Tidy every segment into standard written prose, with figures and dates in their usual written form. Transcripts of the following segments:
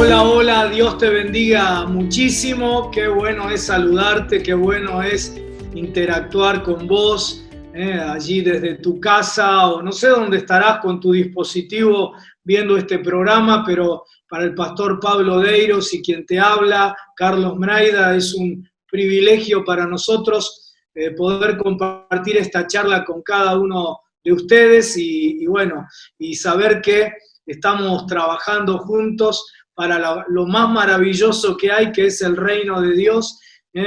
Hola, hola, Dios te bendiga muchísimo, qué bueno es saludarte, qué bueno es interactuar con vos, allí desde tu casa o no sé dónde estarás con tu dispositivo viendo este programa, pero para el pastor Pablo Deiros y quien te habla, Carlos Mraida, es un privilegio para nosotros poder compartir esta charla con cada uno de ustedes y bueno, y saber que estamos trabajando juntos para lo más maravilloso que hay, que es el reino de Dios,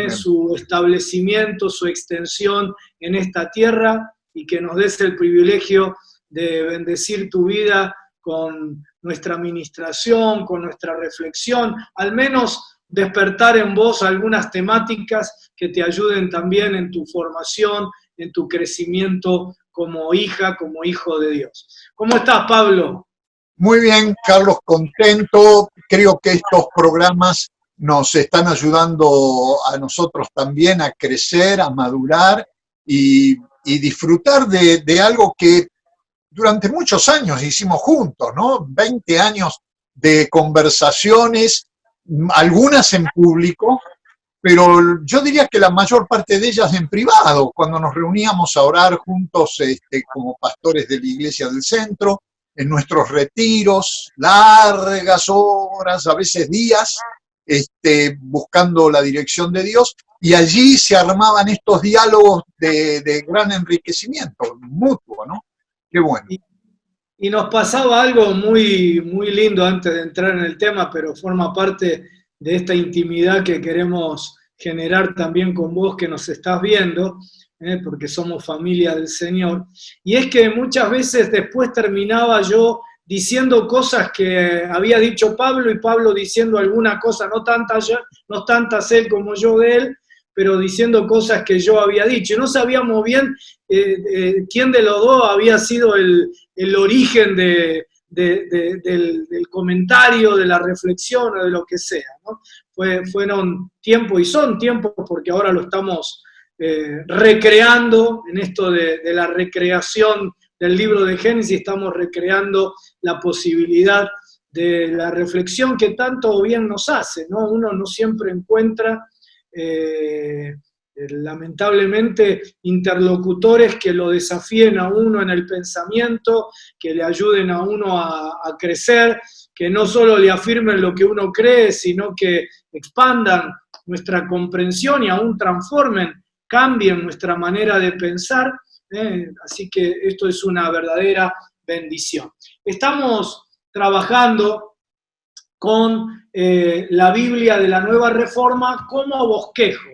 su establecimiento, su extensión en esta tierra, y que nos des el privilegio de bendecir tu vida con nuestra administración, con nuestra reflexión, al menos despertar en vos algunas temáticas que te ayuden también en tu formación, en tu crecimiento como hija, como hijo de Dios. ¿Cómo estás, Pablo? Muy bien, Carlos, contento. Creo que estos programas nos están ayudando a nosotros también a crecer, a madurar y disfrutar de algo que durante muchos años hicimos juntos, ¿no? 20 años de conversaciones, algunas en público, pero yo diría que la mayor parte de ellas en privado, cuando nos reuníamos a orar juntos como pastores de la Iglesia del Centro, en nuestros retiros, largas horas, a veces días, buscando la dirección de Dios, y allí se armaban estos diálogos de gran enriquecimiento mutuo, ¿no? Qué bueno. Y nos pasaba algo muy, muy lindo antes de entrar en el tema, pero forma parte de esta intimidad que queremos generar también con vos que nos estás viendo, porque somos familia del Señor. Y es que muchas veces después terminaba yo diciendo cosas que había dicho Pablo y Pablo diciendo alguna cosa, no tantas él como yo de él, pero diciendo cosas que yo había dicho. Y no sabíamos bien quién de los dos había sido el origen del comentario, de la reflexión o de lo que sea, ¿no? Fueron tiempos y son tiempos porque ahora lo estamos recreando en esto de la recreación del libro de Génesis, estamos recreando la posibilidad de la reflexión que tanto bien nos hace, ¿no? Uno no siempre encuentra lamentablemente interlocutores que lo desafíen a uno en el pensamiento, que le ayuden a uno a crecer, que no solo le afirmen lo que uno cree, sino que expandan nuestra comprensión y aún transformen, cambien nuestra manera de pensar. Así que esto es una verdadera bendición. Estamos trabajando con la Biblia de la Nueva Reforma como bosquejo.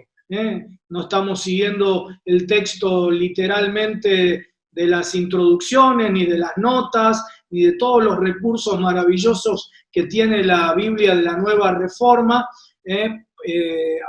No estamos siguiendo el texto literalmente de las introducciones, ni de las notas, ni de todos los recursos maravillosos que tiene la Biblia de la Nueva Reforma,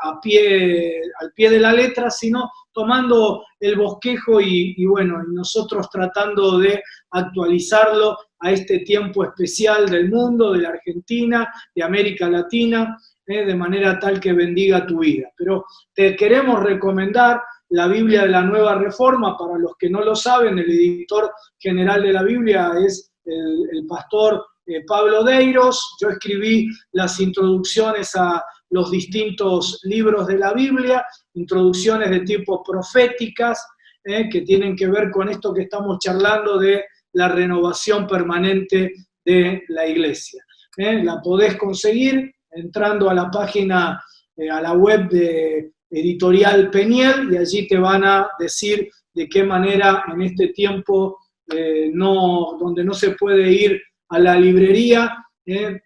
al pie de la letra, sino tomando el bosquejo y bueno, nosotros tratando de actualizarlo a este tiempo especial del mundo, de la Argentina, de América Latina, de manera tal que bendiga tu vida. Pero te queremos recomendar la Biblia de la Nueva Reforma. Para los que no lo saben, el editor general de la Biblia es el pastor Pablo Deiros. Yo escribí las introducciones a los distintos libros de la Biblia, introducciones de tipo proféticas, que tienen que ver con esto que estamos charlando de la renovación permanente de la iglesia. La podés conseguir entrando a la página, a la web de Editorial Peniel, y allí te van a decir de qué manera en este tiempo donde no se puede ir a la librería,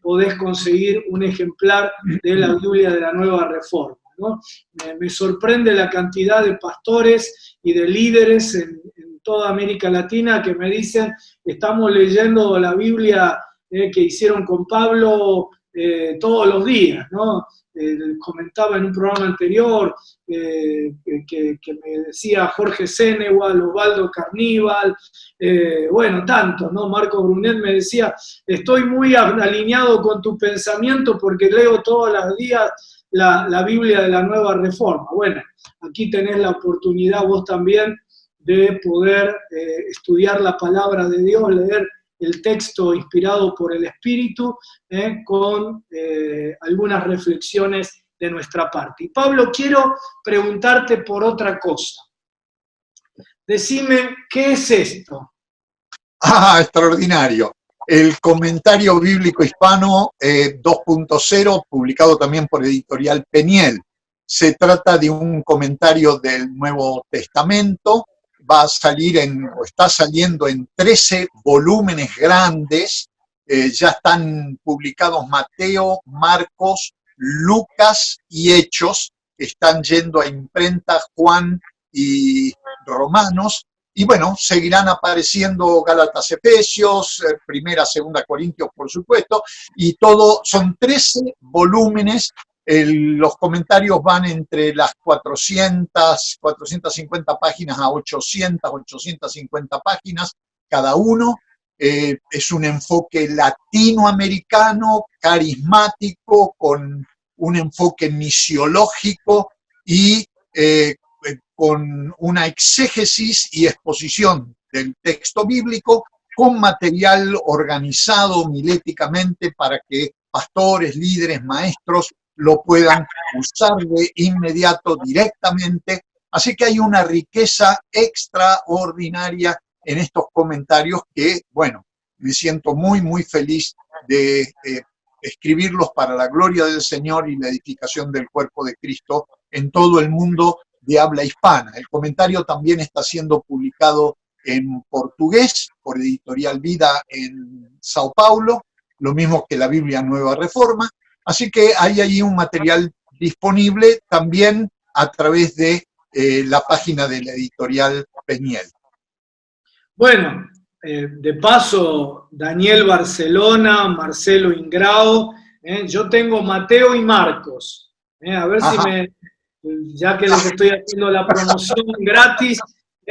podés conseguir un ejemplar de la Biblia de la Nueva Reforma, ¿no? Me sorprende la cantidad de pastores y de líderes en toda América Latina que me dicen, estamos leyendo la Biblia que hicieron con Pablo todos los días, ¿no? Comentaba en un programa anterior que me decía Jorge Sénegual, Osvaldo Carníbal, bueno, tantos, ¿no? Marco Brunet me decía, estoy muy alineado con tu pensamiento porque leo todos los días la Biblia de la Nueva Reforma. Bueno, aquí tenés la oportunidad vos también de poder estudiar la palabra de Dios, leer el texto inspirado por el Espíritu, con algunas reflexiones de nuestra parte. Y Pablo, quiero preguntarte por otra cosa. Decime, ¿qué es esto? Ah, extraordinario. El comentario bíblico hispano 2.0, publicado también por Editorial Peniel. Se trata de un comentario del Nuevo Testamento. Va a salir o está saliendo en 13 volúmenes grandes. Ya están publicados Mateo, Marcos, Lucas y Hechos. Están yendo a imprenta Juan y Romanos. Y bueno, seguirán apareciendo Gálatas, Efesios, Primera, Segunda Corintios, por supuesto, y todo, son 13 volúmenes. Los comentarios van entre las 400, 450 páginas a 800, 850 páginas cada uno. Es un enfoque latinoamericano, carismático, con un enfoque misiológico y con una exégesis y exposición del texto bíblico, con material organizado miléticamente para que pastores, líderes, maestros lo puedan usar de inmediato directamente. Así que hay una riqueza extraordinaria en estos comentarios que, bueno, me siento muy, muy feliz de escribirlos para la gloria del Señor y la edificación del cuerpo de Cristo en todo el mundo de habla hispana. El comentario también está siendo publicado en portugués por Editorial Vida en Sao Paulo, lo mismo que la Biblia Nueva Reforma. Así que hay allí un material disponible también a través de la página de la Editorial Peniel. Bueno, de paso, Daniel Barcelona, Marcelo Ingrao, yo tengo Mateo y Marcos. A ver si ya que les estoy haciendo la promoción gratis,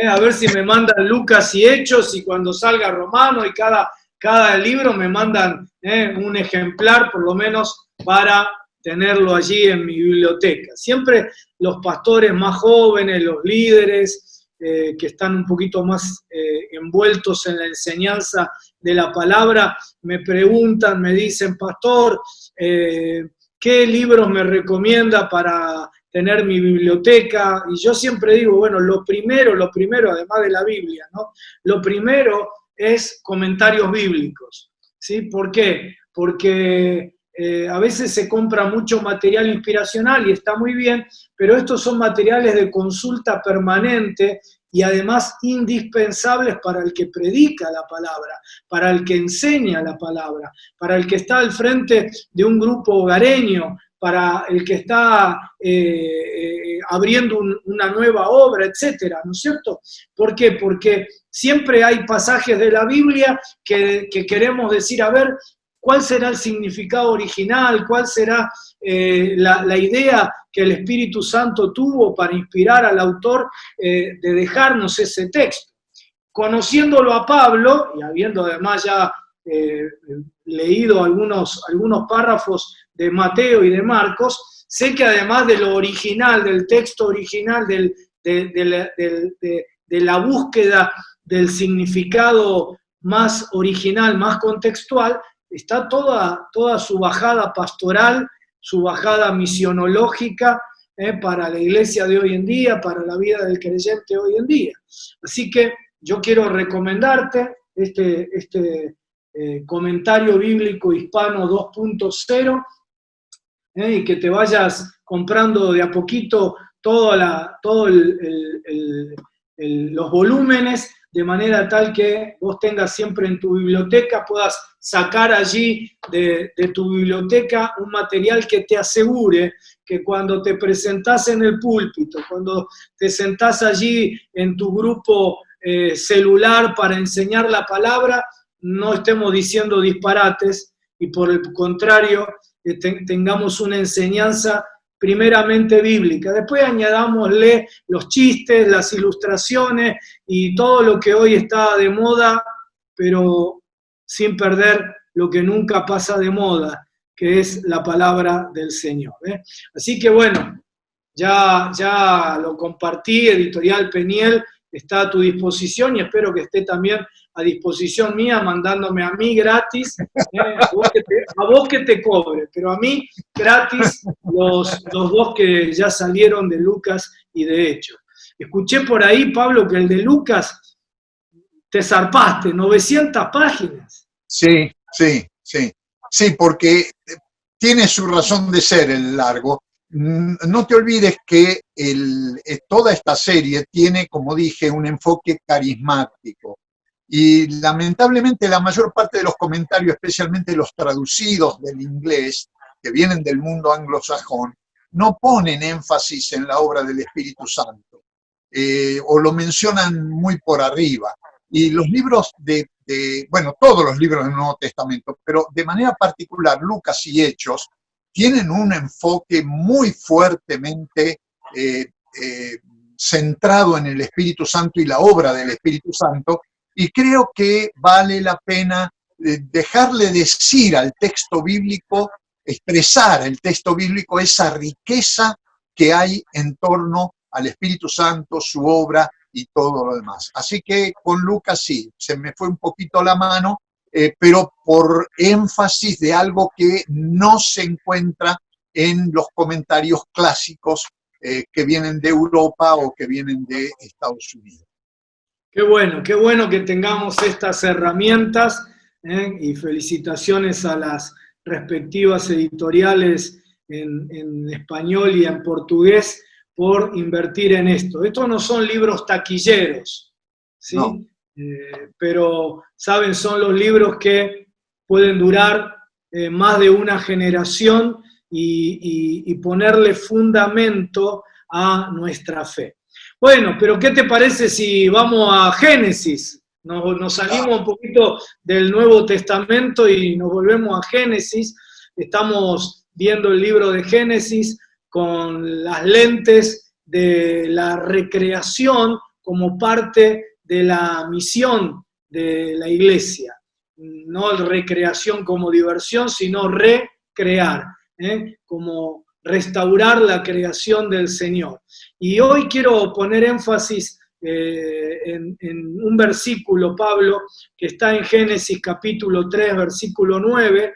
a ver si me mandan Lucas y Hechos, y cuando salga Romano y cada libro me mandan un ejemplar, por lo menos, para tenerlo allí en mi biblioteca. Siempre los pastores más jóvenes, los líderes, que están un poquito más envueltos en la enseñanza de la palabra, me preguntan, me dicen, pastor, ¿qué libros me recomienda para tener mi biblioteca? Y yo siempre digo, bueno, lo primero, además de la Biblia, ¿no? Lo primero es comentarios bíblicos, ¿sí? ¿Por qué? Porque a veces se compra mucho material inspiracional y está muy bien, pero estos son materiales de consulta permanente y además indispensables para el que predica la palabra, para el que enseña la palabra, para el que está al frente de un grupo hogareño, para el que está abriendo una nueva obra, etcétera, ¿no es cierto? ¿Por qué? Porque siempre hay pasajes de la Biblia que queremos decir, a ver, ¿cuál será el significado original? ¿Cuál será la idea que el Espíritu Santo tuvo para inspirar al autor de dejarnos ese texto? Conociéndolo a Pablo, y habiendo además ya leído algunos párrafos de Mateo y de Marcos, sé que además de lo original, del texto original, de la búsqueda del significado más original, más contextual, está toda su bajada pastoral, su bajada misionológica para la iglesia de hoy en día, para la vida del creyente hoy en día. Así que yo quiero recomendarte este comentario bíblico hispano 2.0, y que te vayas comprando de a poquito todos los volúmenes, de manera tal que vos tengas siempre en tu biblioteca, puedas sacar allí de tu biblioteca un material que te asegure que cuando te presentás en el púlpito, cuando te sentás allí en tu grupo celular para enseñar la palabra, no estemos diciendo disparates y por el contrario tengamos una enseñanza primeramente bíblica. Después añadámosle los chistes, las ilustraciones y todo lo que hoy está de moda, pero sin perder lo que nunca pasa de moda, que es la palabra del Señor. Así que bueno, ya lo compartí, Editorial Peniel está a tu disposición y espero que esté también a disposición mía, mandándome a mí gratis, a vos que te cobre, pero a mí gratis los dos que ya salieron de Lucas y de Hechos. Escuché por ahí, Pablo, que el de Lucas te zarpaste, 900 páginas. Sí, sí, sí. Sí, porque tiene su razón de ser el largo. No te olvides que toda esta serie tiene, como dije, un enfoque carismático. Y lamentablemente la mayor parte de los comentarios, especialmente los traducidos del inglés, que vienen del mundo anglosajón, no ponen énfasis en la obra del Espíritu Santo, o lo mencionan muy por arriba. Y los libros bueno, todos los libros del Nuevo Testamento, pero de manera particular Lucas y Hechos, tienen un enfoque muy fuertemente centrado en el Espíritu Santo y la obra del Espíritu Santo, y creo que vale la pena dejarle decir al texto bíblico, expresar el texto bíblico esa riqueza que hay en torno al Espíritu Santo, su obra y todo lo demás. Así que con Lucas sí, se me fue un poquito la mano, pero por énfasis de algo que no se encuentra en los comentarios clásicos que vienen de Europa o que vienen de Estados Unidos. Qué bueno que tengamos estas herramientas, y felicitaciones a las respectivas editoriales en español y en portugués por invertir en esto. Estos no son libros taquilleros, ¿sí? No. Pero, ¿saben? Son los libros que pueden durar más de una generación y ponerle fundamento a nuestra fe. Bueno, pero ¿qué te parece si vamos a Génesis? Nos salimos un poquito del Nuevo Testamento y nos volvemos a Génesis. Estamos viendo el libro de Génesis con las lentes de la recreación como parte de la misión de la iglesia. No recreación como diversión, sino recrear, como restaurar la creación del Señor. Y hoy quiero poner énfasis en un versículo, Pablo, que está en Génesis capítulo 3, versículo 9,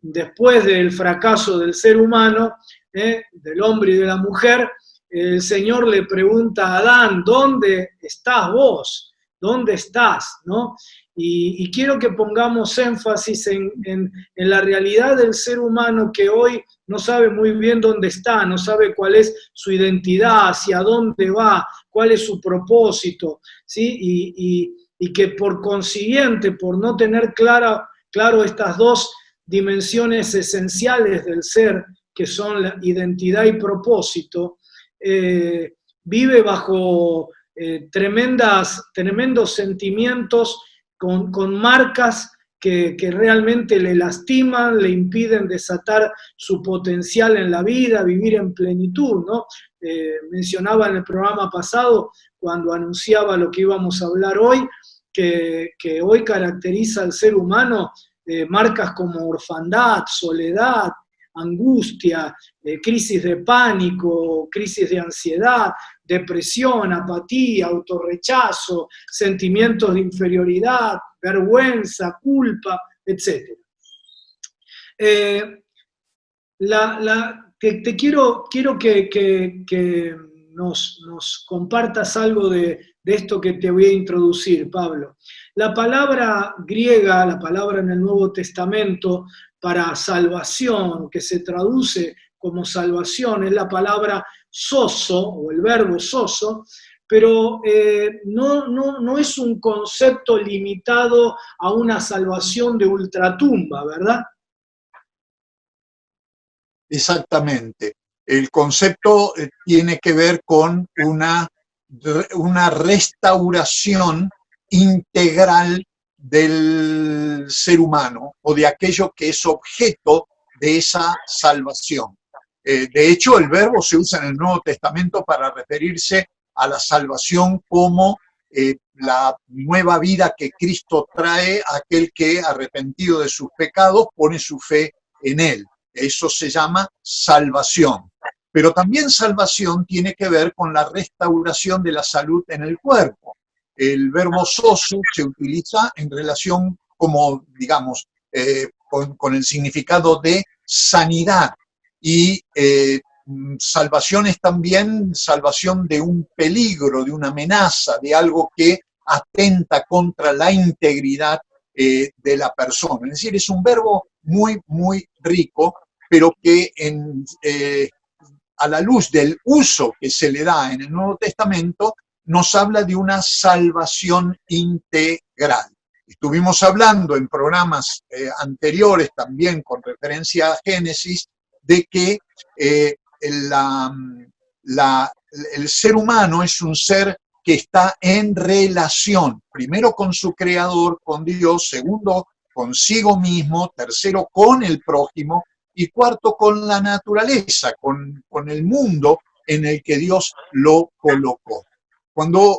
después del fracaso del ser humano, del hombre y de la mujer, el Señor le pregunta a Adán, ¿dónde estás vos? ¿Dónde estás? ¿No? Y quiero que pongamos énfasis en la realidad del ser humano que hoy no sabe muy bien dónde está, no sabe cuál es su identidad, hacia dónde va, cuál es su propósito, ¿sí? Y que por consiguiente, por no tener claro estas dos dimensiones esenciales del ser, que son la identidad y propósito, vive bajo tremendos sentimientos, con marcas que realmente le lastiman, le impiden desatar su potencial en la vida, vivir en plenitud, ¿no? Mencionaba en el programa pasado, cuando anunciaba lo que íbamos a hablar hoy, que hoy caracteriza al ser humano, marcas como orfandad, soledad, angustia, crisis de pánico, crisis de ansiedad, depresión, apatía, autorrechazo, sentimientos de inferioridad, vergüenza, culpa, etc. Quiero que nos compartas algo de esto que te voy a introducir, Pablo. La palabra griega, la palabra en el Nuevo Testamento para salvación, que se traduce como salvación, es la palabra sozo, o el verbo sozo, pero no es un concepto limitado a una salvación de ultratumba, ¿verdad? Exactamente. El concepto tiene que ver con una restauración integral del ser humano o de aquello que es objeto de esa salvación. De hecho, el verbo se usa en el Nuevo Testamento para referirse a la salvación como la nueva vida que Cristo trae a aquel que, arrepentido de sus pecados, pone su fe en él. Eso se llama salvación. Pero también salvación tiene que ver con la restauración de la salud en el cuerpo. el verbo sozo se utiliza en relación como, digamos, con el significado de sanidad. Y salvación es también salvación de un peligro, de una amenaza, de algo que atenta contra la integridad de la persona. Es decir, es un verbo muy, muy rico, pero que a la luz del uso que se le da en el Nuevo Testamento, nos habla de una salvación integral. Estuvimos hablando en programas anteriores, también con referencia a Génesis, de que el ser humano es un ser que está en relación, primero con su creador, con Dios, segundo consigo mismo, tercero con el prójimo y cuarto con la naturaleza, con el mundo en el que Dios lo colocó. Cuando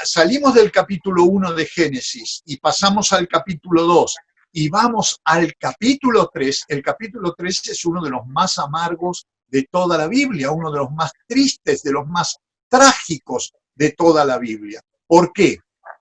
salimos del capítulo 1 de Génesis y pasamos al capítulo 2 y vamos al capítulo 3, el capítulo 3 es uno de los más amargos de toda la Biblia, uno de los más tristes, de los más trágicos de toda la Biblia. ¿Por qué?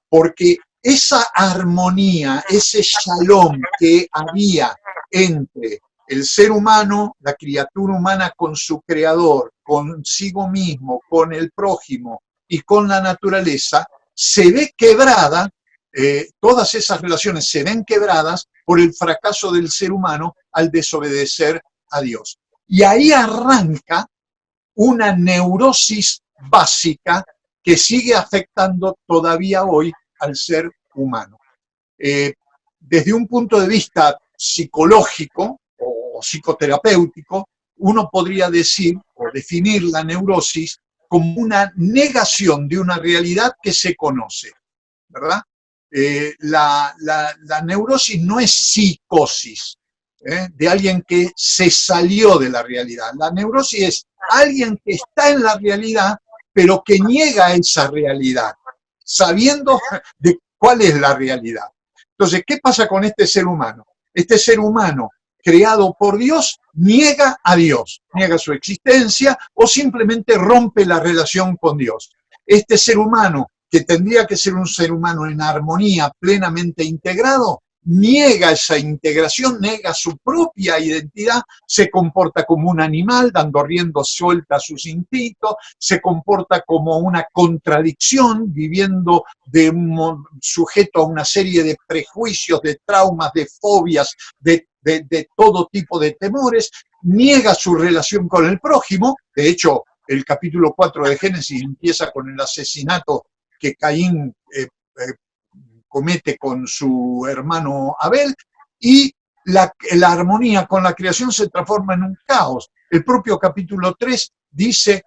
Porque esa armonía, ese shalom que había entre el ser humano, la criatura humana con su creador, consigo mismo, con el prójimo y con la naturaleza, se ve quebrada, todas esas relaciones se ven quebradas por el fracaso del ser humano al desobedecer a Dios. Y ahí arranca una neurosis básica que sigue afectando todavía hoy al ser humano. Desde un punto de vista psicológico o psicoterapéutico, uno podría decir o definir la neurosis como una negación de una realidad que se conoce, ¿verdad? La neurosis no es psicosis, de alguien que se salió de la realidad. La neurosis es alguien que está en la realidad, pero que niega esa realidad, sabiendo de cuál es la realidad. Entonces, ¿qué pasa con este ser humano? Este ser humano creado por Dios niega a Dios, niega su existencia o simplemente rompe la relación con Dios. Este ser humano, que tendría que ser un ser humano en armonía, plenamente integrado, niega esa integración, niega su propia identidad, se comporta como un animal, dando rienda suelta a sus instintos, se comporta como una contradicción, viviendo sujeto a una serie de prejuicios, de traumas, de fobias, de todo tipo de temores, niega su relación con el prójimo. De hecho, el capítulo 4 de Génesis empieza con el asesinato que Caín comete con su hermano Abel, y la armonía con la creación se transforma en un caos. El propio capítulo 3 dice,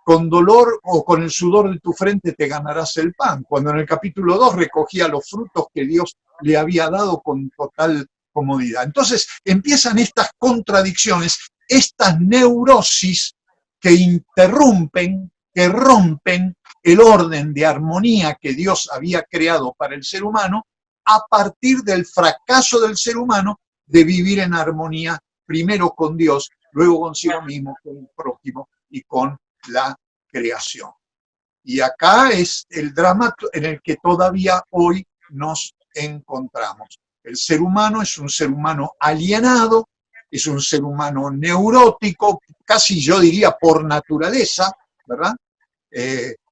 con dolor o con el sudor de tu frente te ganarás el pan, cuando en el capítulo 2 recogía los frutos que Dios le había dado con total comodidad. Entonces empiezan estas contradicciones, estas neurosis que interrumpen, que rompen el orden de armonía que Dios había creado para el ser humano a partir del fracaso del ser humano de vivir en armonía primero con Dios, luego consigo mismo, con el prójimo y con la creación. Y acá es el drama en el que todavía hoy nos encontramos. El ser humano es un ser humano alienado, es un ser humano neurótico, casi yo diría por naturaleza, ¿verdad?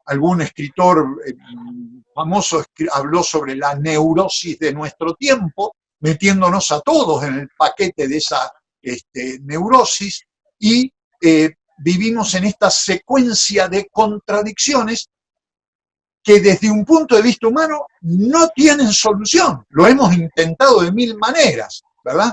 Algún escritor famoso habló sobre la neurosis de nuestro tiempo, metiéndonos a todos en el paquete de esa neurosis, y vivimos en esta secuencia de contradicciones que desde un punto de vista humano no tienen solución. Lo hemos intentado de mil maneras, ¿verdad?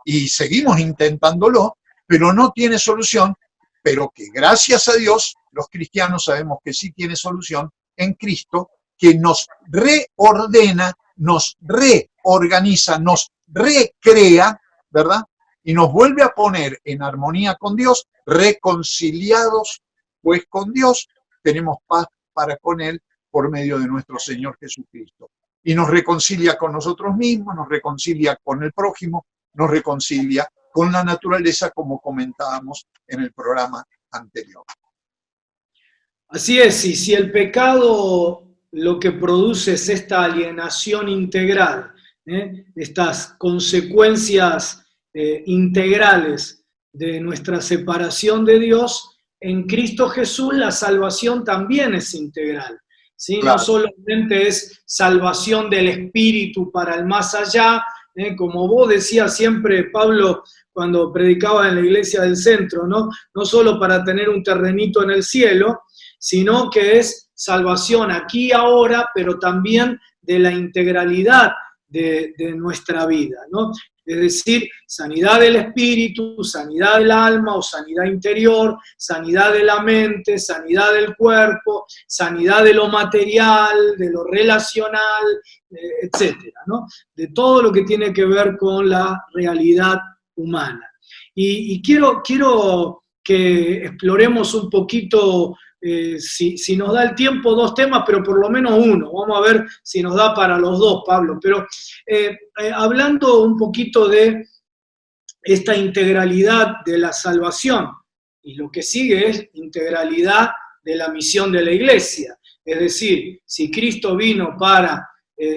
Y seguimos intentándolo, pero no tiene solución, pero que gracias a Dios los cristianos sabemos que sí tiene solución en Cristo, que nos reordena, nos reorganiza, nos recrea, ¿verdad? Y nos vuelve a poner en armonía con Dios, reconciliados pues con Dios, tenemos paz para con Él por medio de nuestro Señor Jesucristo. Y nos reconcilia con nosotros mismos, nos reconcilia con el prójimo, nos reconcilia con la naturaleza, como comentábamos en el programa anterior. Así es, y si el pecado lo que produce es esta alienación integral, estas consecuencias integrales de nuestra separación de Dios. En Cristo Jesús la salvación también es integral, ¿sí? Claro. No solamente es salvación del espíritu para el más allá, como vos decías siempre, Pablo, cuando predicaba en la iglesia del centro, ¿no? No solo para tener un terrenito en el cielo, sino que es salvación aquí y ahora, pero también de la integralidad de nuestra vida, ¿no? Es decir, sanidad del espíritu, sanidad del alma o sanidad interior, sanidad de la mente, sanidad del cuerpo, sanidad de lo material, de lo relacional, etcétera, ¿no? De todo lo que tiene que ver con la realidad humana. Y quiero que exploremos un poquito, si nos da el tiempo, dos temas, pero por lo menos uno. Vamos a ver si nos da para los dos, Pablo. Pero hablando un poquito de esta integralidad de la salvación, y lo que sigue es integralidad de la misión de la iglesia. Es decir, si Cristo vino para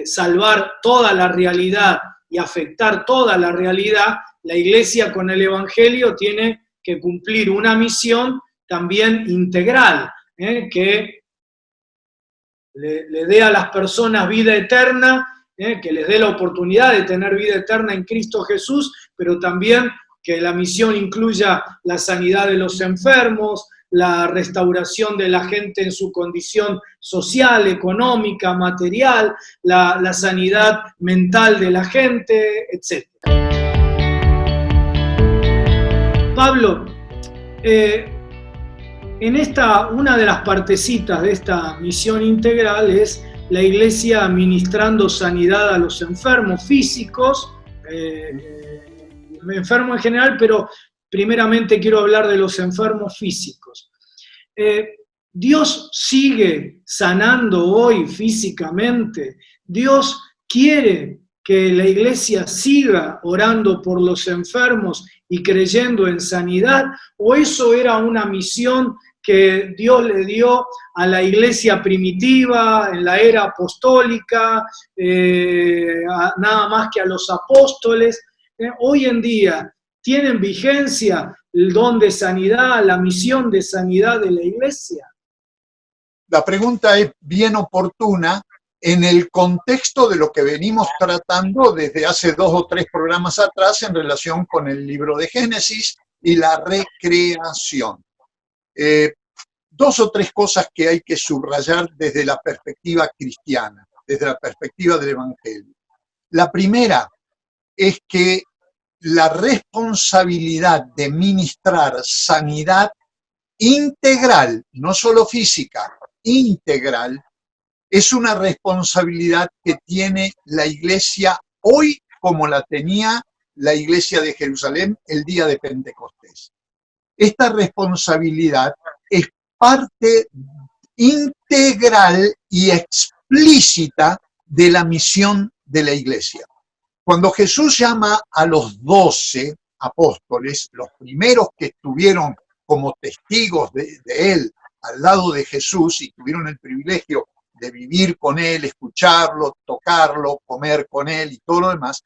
salvar toda la realidad y afectar toda la realidad, la iglesia con el evangelio tiene que cumplir una misión también integral, que le dé a las personas vida eterna, que les dé la oportunidad de tener vida eterna en Cristo Jesús, pero también que la misión incluya la sanidad de los enfermos, la restauración de la gente en su condición social, económica, material, la sanidad mental de la gente, etc. Pablo, una de las partecitas de esta misión integral es la iglesia ministrando sanidad a los enfermos físicos, enfermos en general, pero primeramente quiero hablar de los enfermos físicos. Dios sigue sanando hoy físicamente. Dios quiere que la iglesia siga orando por los enfermos y creyendo en sanidad, o eso era una misión que Dios le dio a la iglesia primitiva, en la era apostólica, nada más que a los apóstoles. Hoy en día, ¿tienen vigencia el don de sanidad, la misión de sanidad de la iglesia? La pregunta es bien oportuna en el contexto de lo que venimos tratando desde hace 2 o 3 programas atrás en relación con el libro de Génesis y la recreación. 2 o 3 cosas que hay que subrayar desde la perspectiva cristiana, desde la perspectiva del Evangelio. La primera es que la responsabilidad de ministrar sanidad integral, no solo física, integral, es una responsabilidad que tiene la iglesia hoy como la tenía la iglesia de Jerusalén el día de Pentecostés. Esta responsabilidad es parte integral y explícita de la misión de la iglesia. Cuando Jesús llama a los 12 apóstoles, los primeros que estuvieron como testigos de él al lado de Jesús y tuvieron el privilegio de vivir con él, escucharlo, tocarlo, comer con él y todo lo demás,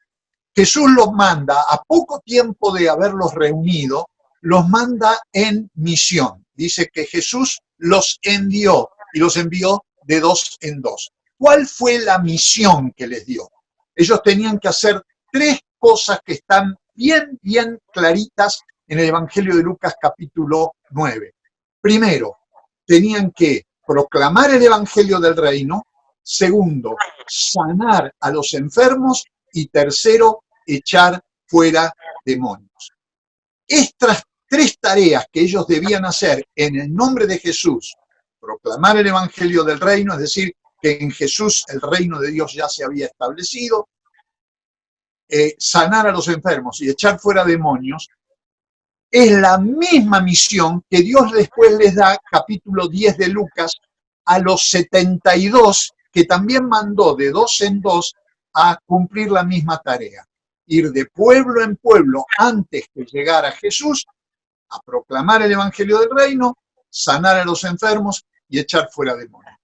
Jesús los manda, a poco tiempo de haberlos reunido, los manda en misión. Dice que Jesús los envió y los envió de 2 en 2. ¿Cuál fue la misión que les dio? Ellos tenían que hacer 3 cosas que están bien claritas en el Evangelio de Lucas capítulo 9. Primero, tenían que proclamar el Evangelio del Reino. Segundo, sanar a los enfermos. Y tercero, echar fuera demonios. Estas 3 tareas que ellos debían hacer en el nombre de Jesús, proclamar el Evangelio del Reino, es decir, que en Jesús el reino de Dios ya se había establecido, sanar a los enfermos y echar fuera demonios, es la misma misión que Dios después les da, capítulo 10 de Lucas, a los 72, que también mandó de 2 en 2 a cumplir la misma tarea. Ir de pueblo en pueblo antes que llegara Jesús, a proclamar el Evangelio del Reino, sanar a los enfermos y echar fuera demonios.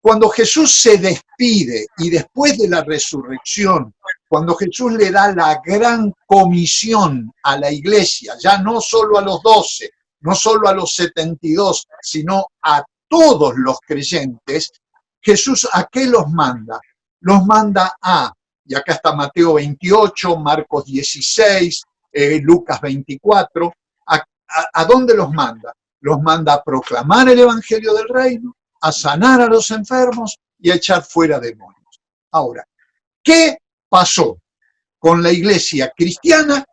Cuando Jesús se despide y después de la resurrección, cuando Jesús le da la gran comisión a la iglesia, ya no solo a los 12, no solo a los 72, sino a todos los creyentes, Jesús ¿a qué los manda? Los manda y acá está Mateo 28, Marcos 16, Lucas 24, ¿a dónde los manda? Los manda a proclamar el evangelio del reino, a sanar a los enfermos y a echar fuera demonios. Ahora, ¿qué pasó con la iglesia cristiana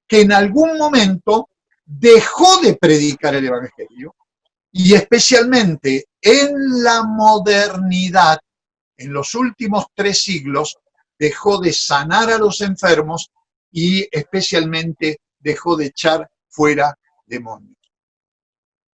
que en algún momento dejó de predicar el evangelio? Y especialmente en la modernidad, en los últimos 3 siglos, dejó de sanar a los enfermos y especialmente dejó de echar fuera demonios.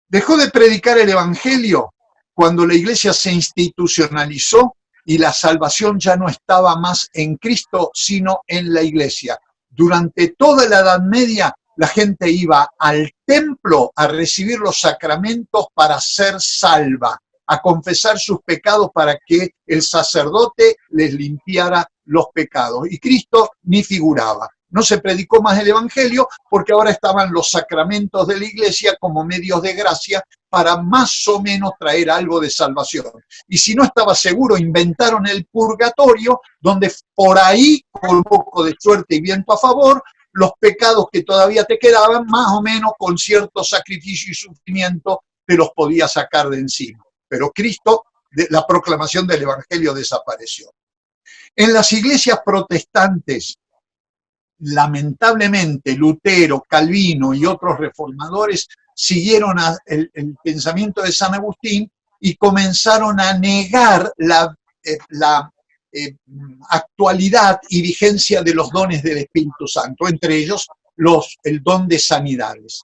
Dejó de predicar el evangelio cuando la iglesia se institucionalizó y la salvación ya no estaba más en Cristo, sino en la iglesia. Durante toda la Edad Media, la gente iba al templo a recibir los sacramentos para ser salva, a confesar sus pecados para que el sacerdote les limpiara los pecados. Y Cristo ni figuraba. No se predicó más el evangelio porque ahora estaban los sacramentos de la iglesia como medios de gracia para más o menos traer algo de salvación. Y si no estaba seguro, inventaron el purgatorio, donde por ahí, con un poco de suerte y viento a favor, los pecados que todavía te quedaban, más o menos con cierto sacrificio y sufrimiento, te los podía sacar de encima. Pero Cristo, la proclamación del evangelio desapareció. En las iglesias protestantes, lamentablemente, Lutero, Calvino y otros reformadores siguieron el pensamiento de San Agustín y comenzaron a negar la actualidad y vigencia de los dones del Espíritu Santo, entre ellos el don de sanidades.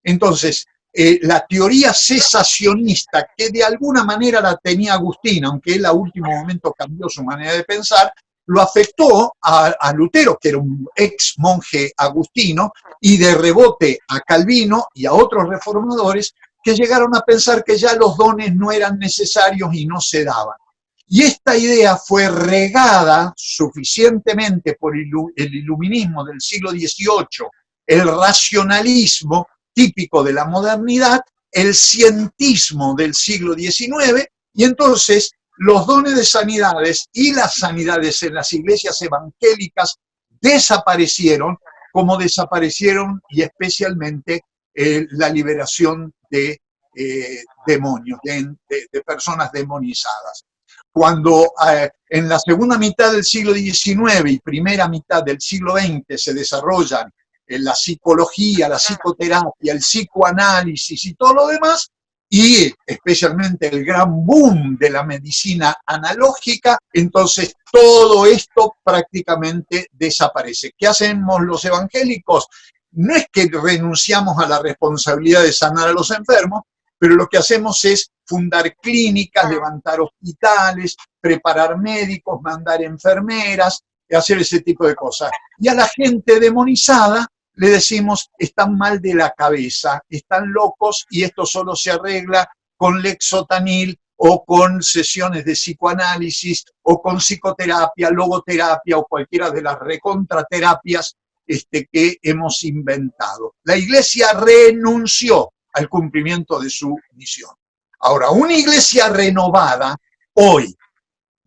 Entonces, la teoría cesacionista, que de alguna manera la tenía Agustín, aunque él a último momento cambió su manera de pensar, lo afectó a Lutero, que era un ex monje agustino, y de rebote a Calvino y a otros reformadores que llegaron a pensar que ya los dones no eran necesarios y no se daban. Y esta idea fue regada suficientemente por el iluminismo del siglo XVIII, el racionalismo típico de la modernidad, el cientismo del siglo XIX, y entonces los dones de sanidades y las sanidades en las iglesias evangélicas desaparecieron, como desaparecieron y especialmente la liberación de demonios, de personas demonizadas. Cuando en la segunda mitad del siglo XIX y primera mitad del siglo XX se desarrollan la psicología, la psicoterapia, el psicoanálisis y todo lo demás, y especialmente el gran boom de la medicina analógica, entonces todo esto prácticamente desaparece. ¿Qué hacemos los evangélicos? No es que renunciamos a la responsabilidad de sanar a los enfermos, pero lo que hacemos es fundar clínicas, levantar hospitales, preparar médicos, mandar enfermeras, hacer ese tipo de cosas. Y a la gente demonizada le decimos, están mal de la cabeza, están locos y esto solo se arregla con lexotanil o con sesiones de psicoanálisis o con psicoterapia, logoterapia o cualquiera de las recontraterapias que hemos inventado. La iglesia renunció al cumplimiento de su misión. Ahora, una iglesia renovada hoy,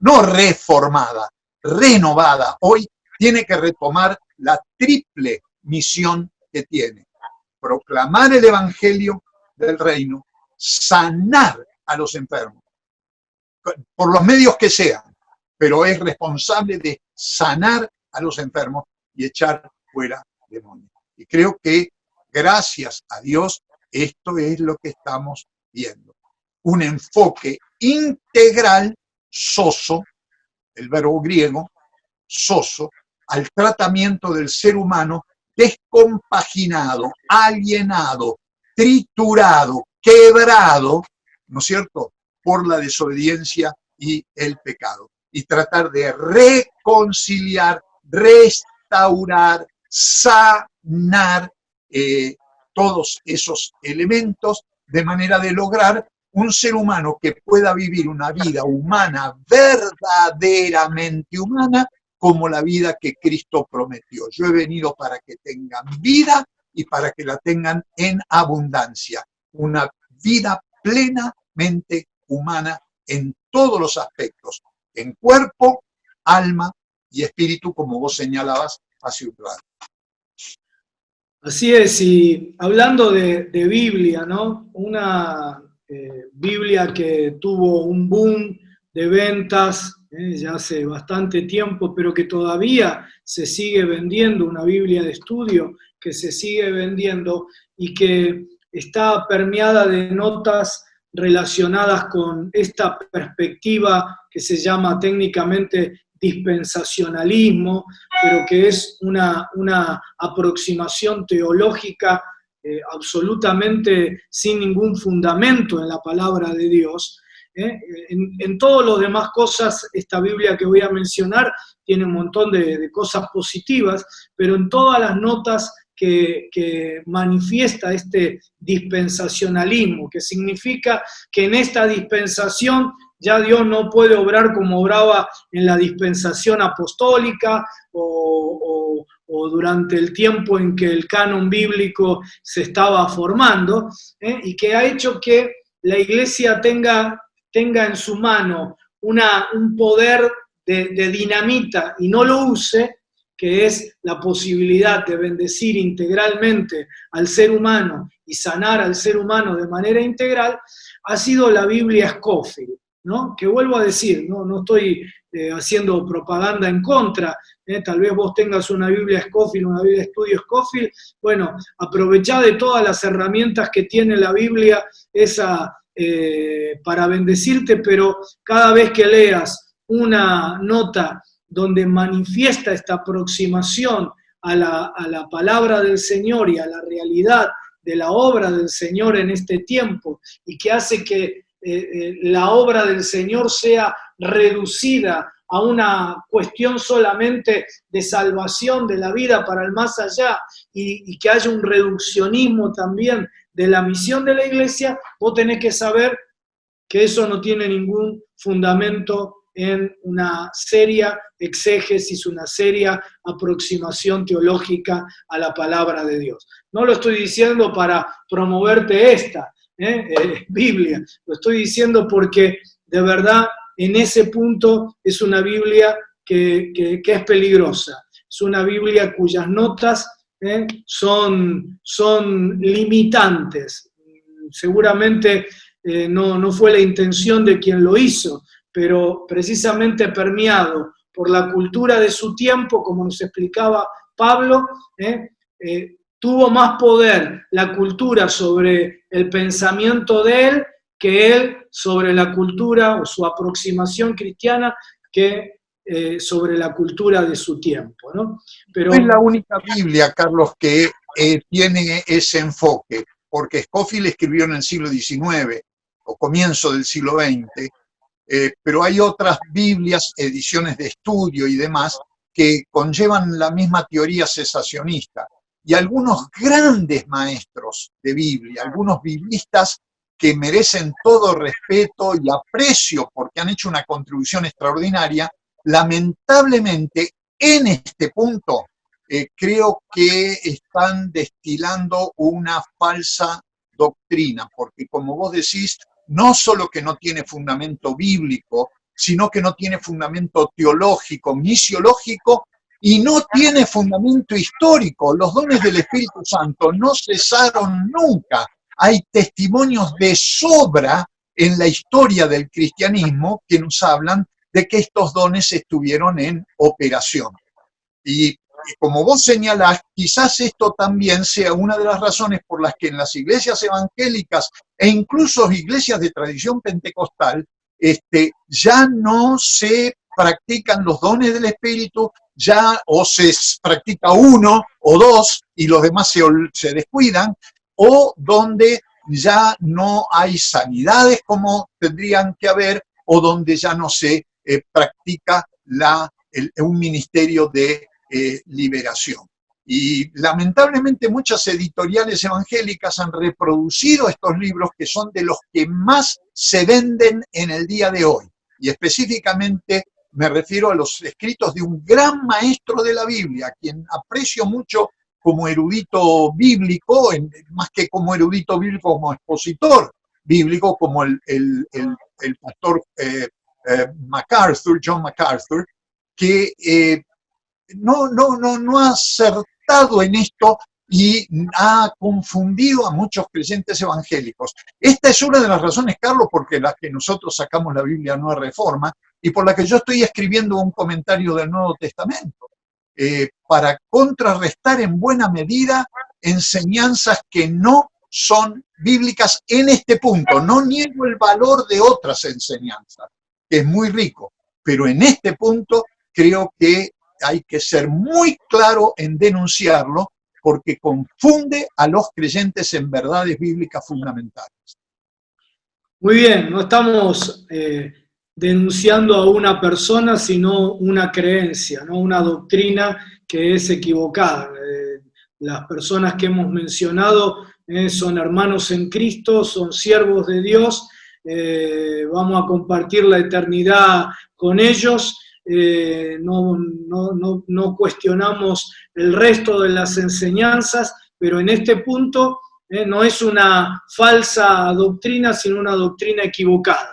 no reformada, renovada hoy, tiene que retomar la triple misión que tiene: proclamar el evangelio del reino, sanar a los enfermos, por los medios que sean, pero es responsable de sanar a los enfermos y echar fuera demonios. Y creo que, gracias a Dios, esto es lo que estamos viendo. Un enfoque integral, soso, el verbo griego, soso, al tratamiento del ser humano, descompaginado, alienado, triturado, quebrado, ¿no es cierto?, por la desobediencia y el pecado. Y tratar de reconciliar, restaurar, sanar todos esos elementos de manera de lograr un ser humano que pueda vivir una vida humana, verdaderamente humana, como la vida que Cristo prometió. Yo he venido para que tengan vida y para que la tengan en abundancia. Una vida plenamente humana en todos los aspectos, en cuerpo, alma y espíritu, como vos señalabas hace un rato. Así es, y hablando de Biblia, ¿no? Una Biblia que tuvo un boom de ventas ya hace bastante tiempo, pero que todavía se sigue vendiendo, una Biblia de estudio que se sigue vendiendo y que está permeada de notas relacionadas con esta perspectiva que se llama técnicamente dispensacionalismo, pero que es una aproximación teológica absolutamente sin ningún fundamento en la palabra de Dios. En todas las demás cosas, esta Biblia que voy a mencionar tiene un montón de cosas positivas, pero en todas las notas que manifiesta este dispensacionalismo, que significa que en esta dispensación ya Dios no puede obrar como obraba en la dispensación apostólica o durante el tiempo en que el canon bíblico se estaba formando, y que ha hecho que la Iglesia tenga en su mano un poder de dinamita y no lo use, que es la posibilidad de bendecir integralmente al ser humano y sanar al ser humano de manera integral, ha sido la Biblia Scofield, ¿no? Que vuelvo a decir, no estoy haciendo propaganda en contra, tal vez vos tengas una Biblia Scofield, una Biblia de estudio Scofield, bueno, aprovechá de todas las herramientas que tiene la Biblia esa para bendecirte, pero cada vez que leas una nota donde manifiesta esta aproximación a la palabra del Señor y a la realidad de la obra del Señor en este tiempo, y que hace que la obra del Señor sea reducida a una cuestión solamente de salvación de la vida para el más allá, y que haya un reduccionismo también de la misión de la Iglesia, vos tenés que saber que eso no tiene ningún fundamento en una seria exégesis, una seria aproximación teológica a la palabra de Dios. No lo estoy diciendo para promoverte esta Biblia, lo estoy diciendo porque de verdad en ese punto es una Biblia que es peligrosa, es una Biblia cuyas notas son limitantes. Seguramente no fue la intención de quien lo hizo, pero precisamente permeado por la cultura de su tiempo, como nos explicaba Pablo, tuvo más poder la cultura sobre el pensamiento de él que él sobre la cultura o su aproximación cristiana que sobre la cultura de su tiempo, ¿no? Pero es la única Biblia, Carlos, que tiene ese enfoque, porque Scofield escribió en el siglo XIX o comienzo del siglo XX, pero hay otras Biblias, ediciones de estudio y demás, que conllevan la misma teoría cesacionista. Y algunos grandes maestros de Biblia, algunos biblistas que merecen todo respeto y aprecio porque han hecho una contribución extraordinaria, lamentablemente en este punto creo que están destilando una falsa doctrina, porque como vos decís, no solo que no tiene fundamento bíblico, sino que no tiene fundamento teológico, misiológico, y no tiene fundamento histórico. Los dones del Espíritu Santo no cesaron nunca. Hay testimonios de sobra en la historia del cristianismo que nos hablan de que estos dones estuvieron en operación. Y como vos señalás, quizás esto también sea una de las razones por las que en las iglesias evangélicas e incluso iglesias de tradición pentecostal ya no se practican los dones del Espíritu, ya o se practica uno o dos y los demás se descuidan, o donde ya no hay sanidades como tendrían que haber, o donde ya no se practica un ministerio de liberación. Y lamentablemente muchas editoriales evangélicas han reproducido estos libros que son de los que más se venden en el día de hoy. Y específicamente me refiero a los escritos de un gran maestro de la Biblia, a quien aprecio mucho como erudito bíblico, más que como erudito bíblico, como expositor bíblico, como el pastor MacArthur, John MacArthur, que no ha acertado en esto y ha confundido a muchos creyentes evangélicos. Esta es una de las razones, Carlos, porque las que nosotros sacamos la Biblia Nueva Reforma y por la que yo estoy escribiendo un comentario del Nuevo Testamento, para contrarrestar en buena medida enseñanzas que no son bíblicas en este punto. No niego el valor de otras enseñanzas, que es muy rico, pero en este punto creo que hay que ser muy claro en denunciarlo, porque confunde a los creyentes en verdades bíblicas fundamentales. Muy bien, no estamos denunciando a una persona, sino una creencia, ¿no? Una doctrina que es equivocada. Las personas que hemos mencionado son hermanos en Cristo, son siervos de Dios, vamos a compartir la eternidad con ellos. No cuestionamos el resto de las enseñanzas, pero en este punto no es una falsa doctrina, sino una doctrina equivocada,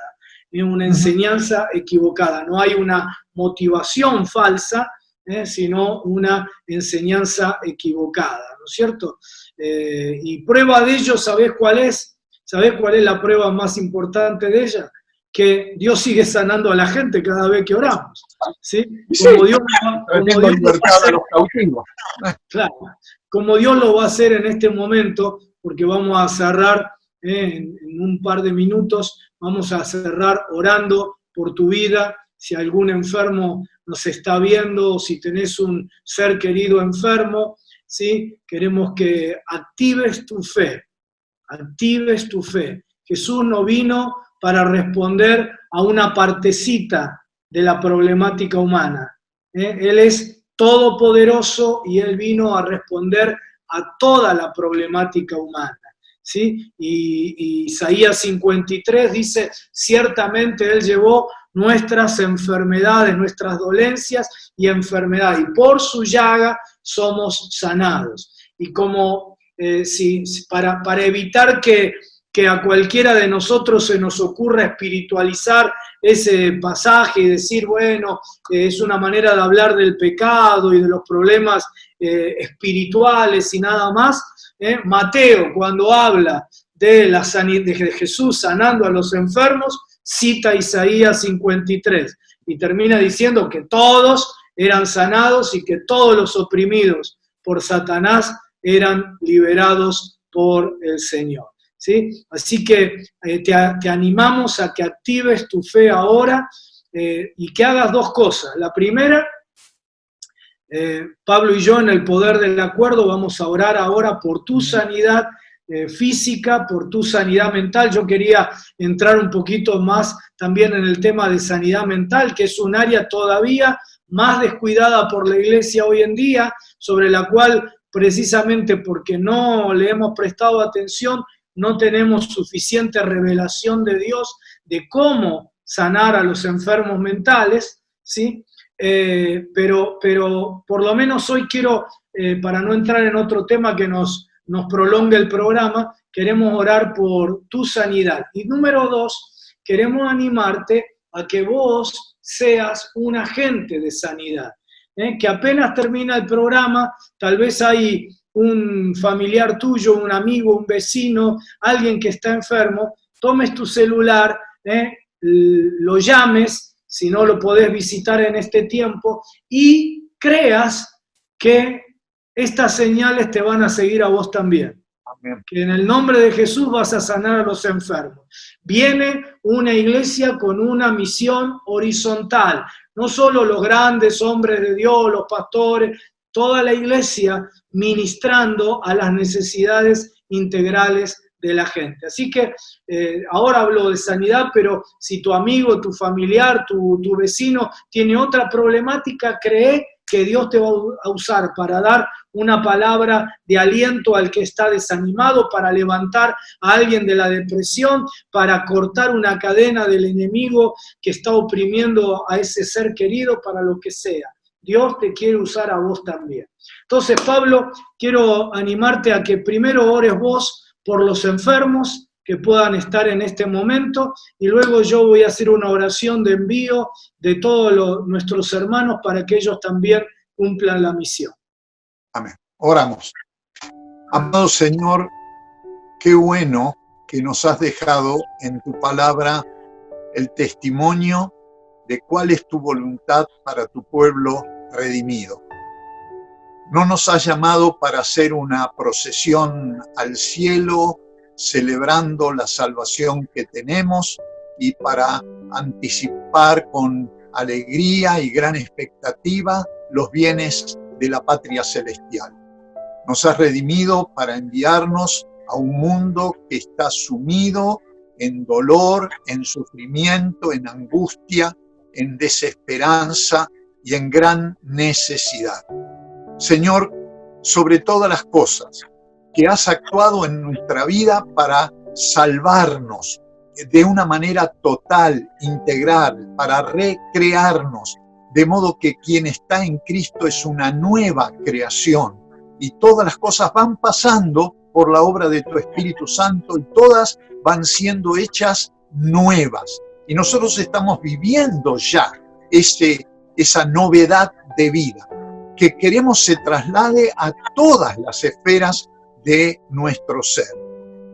una enseñanza equivocada. No hay una motivación falsa, sino una enseñanza equivocada, ¿no es cierto? Y prueba de ello, ¿sabés cuál es? ¿Sabés cuál es la prueba más importante de ella? Que Dios sigue sanando a la gente cada vez que oramos, ¿sí? Como Dios lo va a hacer en este momento, porque vamos a cerrar en un par de minutos, vamos a cerrar orando por tu vida. Si algún enfermo nos está viendo, o si tenés un ser querido enfermo, ¿sí? Queremos que actives tu fe, actives tu fe. Jesús no vino para responder a una partecita de la problemática humana. Él es todopoderoso y Él vino a responder a toda la problemática humana, ¿sí? Y Isaías 53 dice, ciertamente Él llevó nuestras enfermedades, nuestras dolencias y enfermedades, y por su llaga somos sanados. Y como para evitar que a cualquiera de nosotros se nos ocurra espiritualizar ese pasaje y decir, bueno, es una manera de hablar del pecado y de los problemas espirituales y nada más, Mateo, cuando habla de Jesús sanando a los enfermos, cita Isaías 53 y termina diciendo que todos eran sanados y que todos los oprimidos por Satanás eran liberados por el Señor. ¿Sí? Así que te animamos a que actives tu fe ahora y que hagas dos cosas. La primera, Pablo y yo en el poder del acuerdo vamos a orar ahora por tu sanidad física, por tu sanidad mental. Yo quería entrar un poquito más también en el tema de sanidad mental, que es un área todavía más descuidada por la iglesia hoy en día, sobre la cual precisamente porque no le hemos prestado atención, no tenemos suficiente revelación de Dios de cómo sanar a los enfermos mentales, ¿sí? Pero por lo menos hoy quiero, para no entrar en otro tema que nos prolongue el programa, queremos orar por tu sanidad. Y número 2, queremos animarte a que vos seas un agente de sanidad, que apenas termina el programa, tal vez hay un familiar tuyo, un amigo, un vecino, alguien que está enfermo, tomes tu celular, lo llames, si no lo podés visitar en este tiempo, y creas que estas señales te van a seguir a vos también. Amén. Que en el nombre de Jesús vas a sanar a los enfermos. Viene una iglesia con una misión horizontal, no solo los grandes hombres de Dios, los pastores, toda la iglesia ministrando a las necesidades integrales de la gente. Así que ahora hablo de sanidad, pero si tu amigo, tu familiar, tu vecino tiene otra problemática, cree que Dios te va a usar para dar una palabra de aliento al que está desanimado, para levantar a alguien de la depresión, para cortar una cadena del enemigo que está oprimiendo a ese ser querido, para lo que sea. Dios te quiere usar a vos también. Entonces, Pablo, quiero animarte a que primero ores vos por los enfermos que puedan estar en este momento, y luego yo voy a hacer una oración de envío de todos nuestros hermanos para que ellos también cumplan la misión. Amén. Oramos. Amado Señor, qué bueno que nos has dejado en tu palabra el testimonio de cuál es tu voluntad para tu pueblo redimido. No nos has llamado para hacer una procesión al cielo, celebrando la salvación que tenemos y para anticipar con alegría y gran expectativa los bienes de la patria celestial. Nos has redimido para enviarnos a un mundo que está sumido en dolor, en sufrimiento, en angustia, en desesperanza y en gran necesidad. Señor, sobre todas las cosas, que has actuado en nuestra vida para salvarnos de una manera total, integral, para recrearnos, de modo que quien está en Cristo es una nueva creación y todas las cosas van pasando por la obra de tu Espíritu Santo y todas van siendo hechas nuevas. Y nosotros estamos viviendo ya esa novedad de vida que queremos se traslade a todas las esferas de nuestro ser.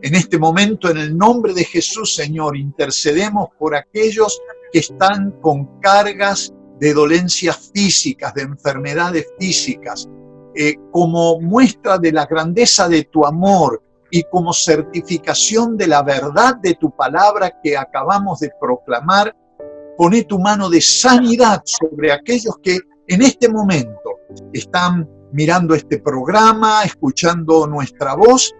En este momento, en el nombre de Jesús, Señor, intercedemos por aquellos que están con cargas de dolencias físicas, de enfermedades físicas, como muestra de la grandeza de tu amor y como certificación de la verdad de tu palabra que acabamos de proclamar. Poné tu mano de sanidad sobre aquellos que en este momento están mirando este programa, escuchando nuestra voz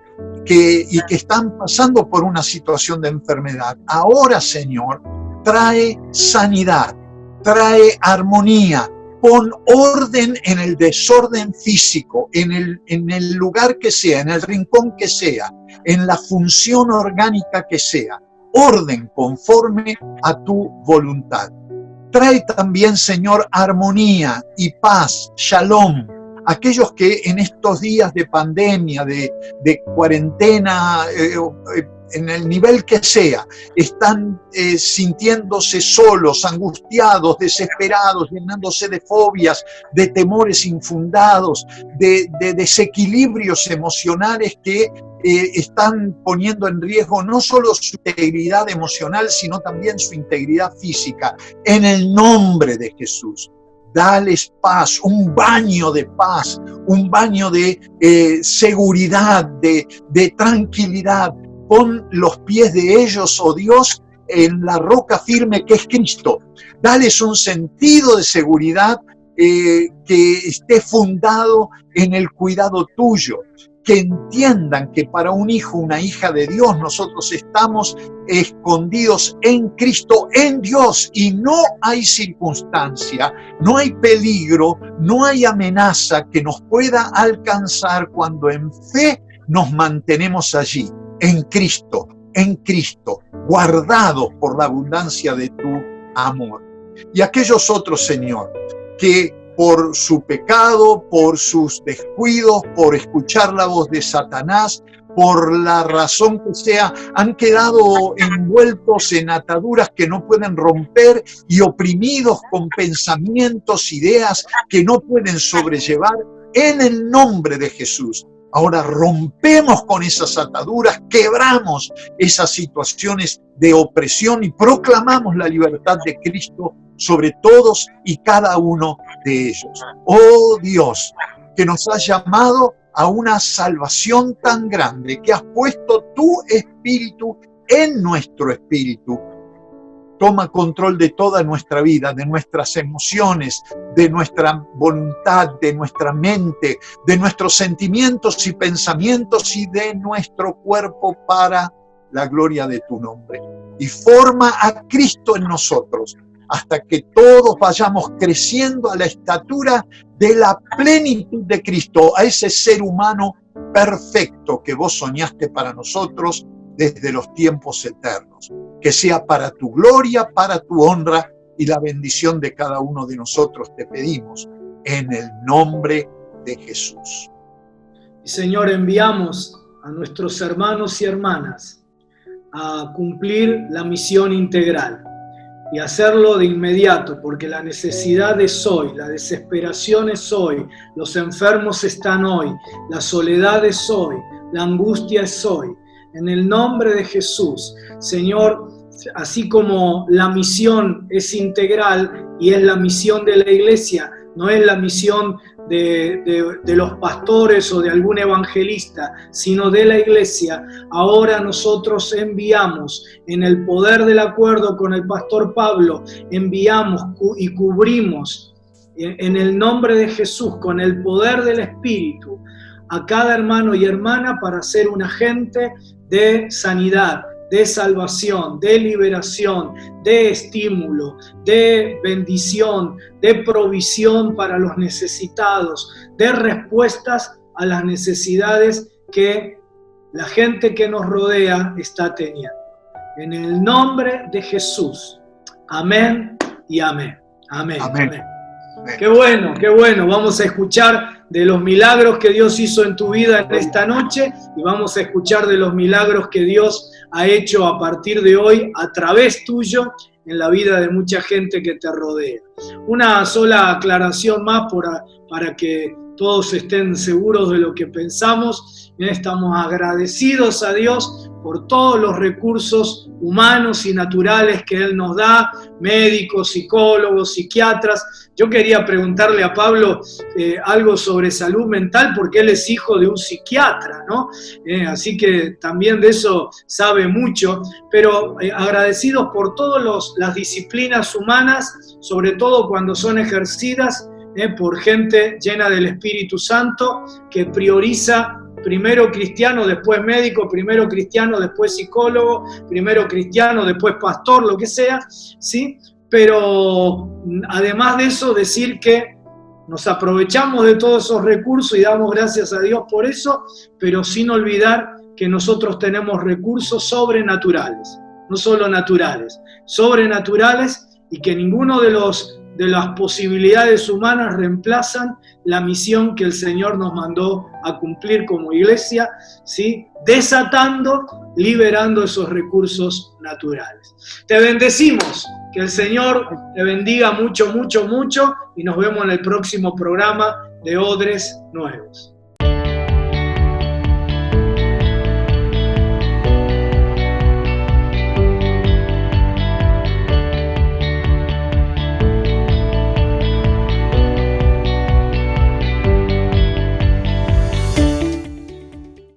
y que están pasando por una situación de enfermedad. Ahora, Señor, trae sanidad, trae armonía, pon orden en el desorden físico, en el lugar que sea, en el rincón que sea, en la función orgánica que sea. Orden conforme a tu voluntad. Trae también, Señor, armonía y paz, shalom. Aquellos que en estos días de pandemia, de cuarentena, en el nivel que sea, están sintiéndose solos, angustiados, desesperados, llenándose de fobias, de temores infundados, de desequilibrios emocionales que están poniendo en riesgo no solo su integridad emocional, sino también su integridad física. En el nombre de Jesús, dales paz, un baño de paz, un baño de seguridad, de tranquilidad. Pon los pies de ellos, oh Dios, en la roca firme que es Cristo. Dales un sentido de seguridad que esté fundado en el cuidado tuyo. Que entiendan que para un hijo, una hija de Dios, nosotros estamos escondidos en Cristo, en Dios, y no hay circunstancia, no hay peligro, no hay amenaza que nos pueda alcanzar cuando en fe nos mantenemos allí, en Cristo, guardados por la abundancia de tu amor. Y aquellos otros, Señor, que por su pecado, por sus descuidos, por escuchar la voz de Satanás, por la razón que sea, han quedado envueltos en ataduras que no pueden romper y oprimidos con pensamientos, ideas que no pueden sobrellevar, en el nombre de Jesús. Ahora rompemos con esas ataduras, quebramos esas situaciones de opresión y proclamamos la libertad de Cristo sobre todos y cada uno de ellos. Oh Dios, que nos has llamado a una salvación tan grande, que has puesto tu espíritu en nuestro espíritu. Toma control de toda nuestra vida, de nuestras emociones, de nuestra voluntad, de nuestra mente, de nuestros sentimientos y pensamientos y de nuestro cuerpo para la gloria de tu nombre. Y forma a Cristo en nosotros, hasta que todos vayamos creciendo a la estatura de la plenitud de Cristo, a ese ser humano perfecto que vos soñaste para nosotros desde los tiempos eternos. Que sea para tu gloria, para tu honra y la bendición de cada uno de nosotros, te pedimos, en el nombre de Jesús. Y Señor, enviamos a nuestros hermanos y hermanas a cumplir la misión integral y hacerlo de inmediato, porque la necesidad es hoy, la desesperación es hoy, los enfermos están hoy, la soledad es hoy, la angustia es hoy. En el nombre de Jesús, Señor, así como la misión es integral y es la misión de la iglesia, no es la misión de los pastores o de algún evangelista, sino de la iglesia. Ahora nosotros enviamos, en el poder del acuerdo con el pastor Pablo, enviamos y cubrimos en el nombre de Jesús, con el poder del Espíritu, a cada hermano y hermana para ser un agente de sanidad, de salvación, de liberación, de estímulo, de bendición, de provisión para los necesitados, de respuestas a las necesidades que la gente que nos rodea está teniendo. En el nombre de Jesús. Amén y amén. Amén. Amén. Amén. Qué bueno, qué bueno. Vamos a escuchar de los milagros que Dios hizo en tu vida en esta noche y vamos a escuchar de los milagros que Dios ha hecho a partir de hoy a través tuyo en la vida de mucha gente que te rodea. Una sola aclaración más para que todos estén seguros de lo que pensamos. Estamos agradecidos a Dios por todos los recursos humanos y naturales que Él nos da, médicos, psicólogos, psiquiatras. Yo quería preguntarle a Pablo algo sobre salud mental, porque él es hijo de un psiquiatra, ¿no? Así que también de eso sabe mucho, pero agradecidos por todas las disciplinas humanas, sobre todo cuando son ejercidas por gente llena del Espíritu Santo, que prioriza primero cristiano, después médico, primero cristiano, después psicólogo, primero cristiano, después pastor, lo que sea, ¿sí? Pero además de eso, decir que nos aprovechamos de todos esos recursos y damos gracias a Dios por eso, pero sin olvidar que nosotros tenemos recursos sobrenaturales, no solo naturales, sobrenaturales, y que ninguno de las posibilidades humanas reemplazan la misión que el Señor nos mandó a cumplir como iglesia, ¿sí? Desatando, liberando esos recursos naturales. Te bendecimos, que el Señor te bendiga mucho, mucho, mucho, y nos vemos en el próximo programa de Odres Nuevos.